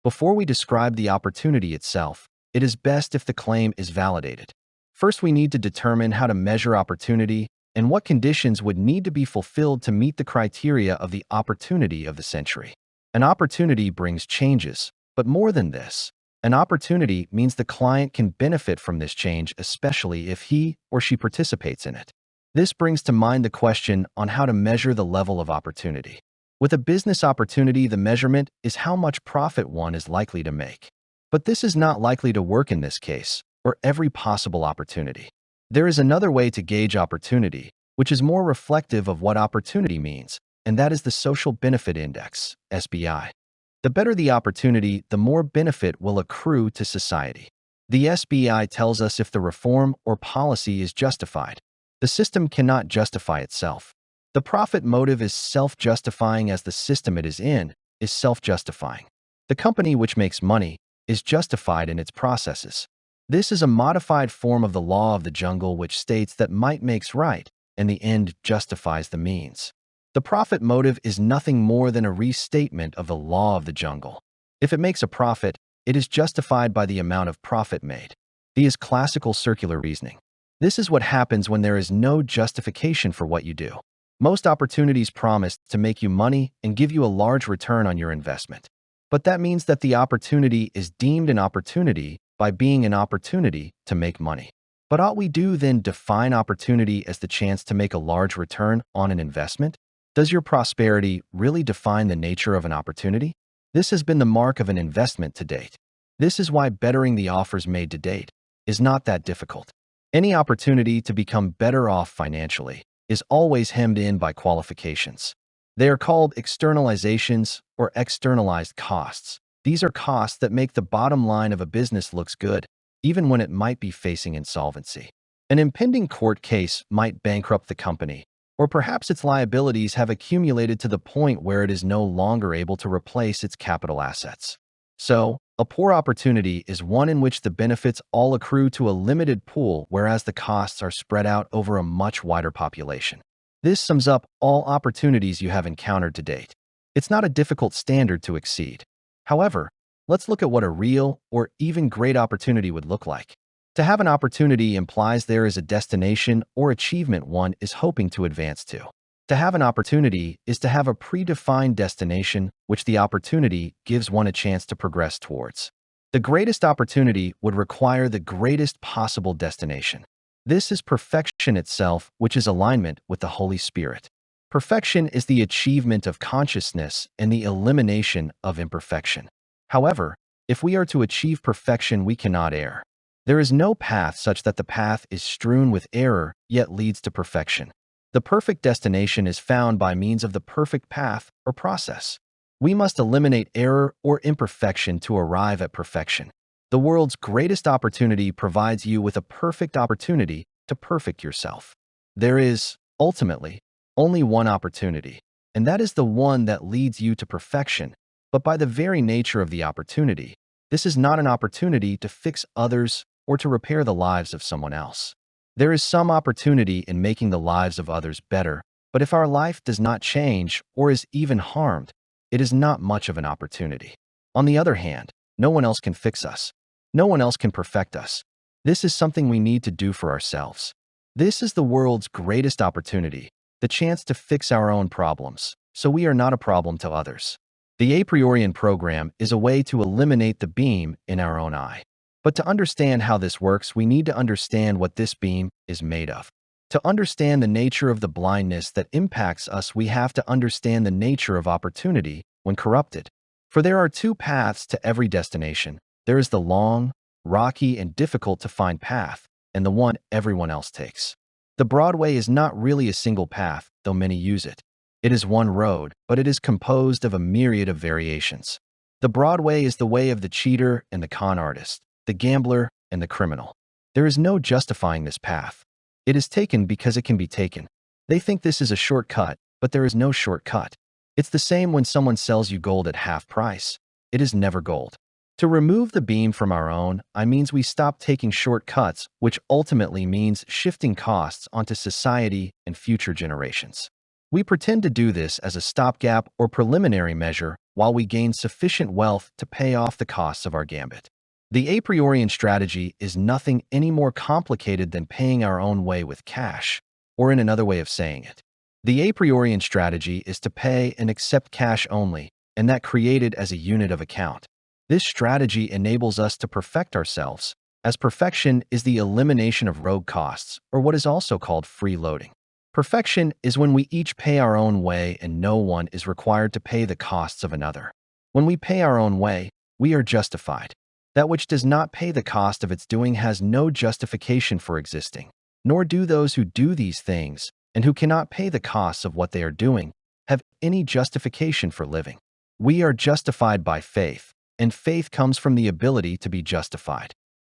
Before we describe the opportunity itself, it is best if the claim is validated. First, we need to determine how to measure opportunity and what conditions would need to be fulfilled to meet the criteria of the opportunity of the century. An opportunity brings changes, but more than this, an opportunity means the client can benefit from this change, especially if he or she participates in it. This brings to mind the question on how to measure the level of opportunity. With a business opportunity, the measurement is how much profit one is likely to make. But this is not likely to work in this case, or every possible opportunity. There is another way to gauge opportunity, which is more reflective of what opportunity means, and that is the Social Benefit Index, SBI. The better the opportunity, the more benefit will accrue to society. The SBI tells us if the reform or policy is justified. The system cannot justify itself. The profit motive is self-justifying, as the system it is in is self-justifying. The company which makes money is justified in its processes. This is a modified form of the law of the jungle, which states that might makes right, and the end justifies the means. The profit motive is nothing more than a restatement of the law of the jungle. If it makes a profit, it is justified by the amount of profit made. This is classical circular reasoning. This is what happens when there is no justification for what you do. Most opportunities promise to make you money and give you a large return on your investment. But that means that the opportunity is deemed an opportunity by being an opportunity to make money. But ought we do then define opportunity as the chance to make a large return on an investment? Does your prosperity really define the nature of an opportunity? This has been the mark of an investment to date. This is why bettering the offers made to date is not that difficult. Any opportunity to become better off financially is always hemmed in by qualifications. They are called externalizations or externalized costs. These are costs that make the bottom line of a business looks good, even when it might be facing insolvency. An impending court case might bankrupt the company, or perhaps its liabilities have accumulated to the point where it is no longer able to replace its capital assets. So, a poor opportunity is one in which the benefits all accrue to a limited pool, whereas the costs are spread out over a much wider population. This sums up all opportunities you have encountered to date. It's not a difficult standard to exceed. However, let's look at what a real or even great opportunity would look like. To have an opportunity implies there is a destination or achievement one is hoping to advance to. To have an opportunity is to have a predefined destination which the opportunity gives one a chance to progress towards. The greatest opportunity would require the greatest possible destination. This is perfection itself, which is alignment with the Holy Spirit. Perfection is the achievement of consciousness and the elimination of imperfection. However, if we are to achieve perfection, we cannot err. There is no path such that the path is strewn with error, yet leads to perfection. The perfect destination is found by means of the perfect path or process. We must eliminate error or imperfection to arrive at perfection. The world's greatest opportunity provides you with a perfect opportunity to perfect yourself. There is, ultimately, only one opportunity, and that is the one that leads you to perfection. But by the very nature of the opportunity, this is not an opportunity to fix others or to repair the lives of someone else. There is some opportunity in making the lives of others better, but if our life does not change or is even harmed, it is not much of an opportunity. On the other hand, no one else can fix us. No one else can perfect us. This is something we need to do for ourselves. This is the world's greatest opportunity, the chance to fix our own problems, so we are not a problem to others. The a priori program is a way to eliminate the beam in our own eye. But to understand how this works, we need to understand what this beam is made of. To understand the nature of the blindness that impacts us, we have to understand the nature of opportunity when corrupted. For there are two paths to every destination. There is the long, rocky, and difficult to find path, and the one everyone else takes. The Broadway is not really a single path, though many use it. It is one road, but it is composed of a myriad of variations. The Broadway is the way of the cheater and the con artist, the gambler and the criminal. There is no justifying this path. It is taken because it can be taken. They think this is a shortcut, but there is no shortcut. It's the same when someone sells you gold at half price. It is never gold. To remove the beam from our own eye means we stop taking shortcuts, which ultimately means shifting costs onto society and future generations. We pretend to do this as a stopgap or preliminary measure while we gain sufficient wealth to pay off the costs of our gambit. The a priorian strategy is nothing any more complicated than paying our own way with cash, or in another way of saying it. The a priorian strategy is to pay and accept cash only, and that created as a unit of account. This strategy enables us to perfect ourselves, as perfection is the elimination of rogue costs, or what is also called freeloading. Perfection is when we each pay our own way and no one is required to pay the costs of another. When we pay our own way, we are justified. That which does not pay the cost of its doing has no justification for existing, nor do those who do these things, and who cannot pay the costs of what they are doing, have any justification for living. We are justified by faith, and faith comes from the ability to be justified.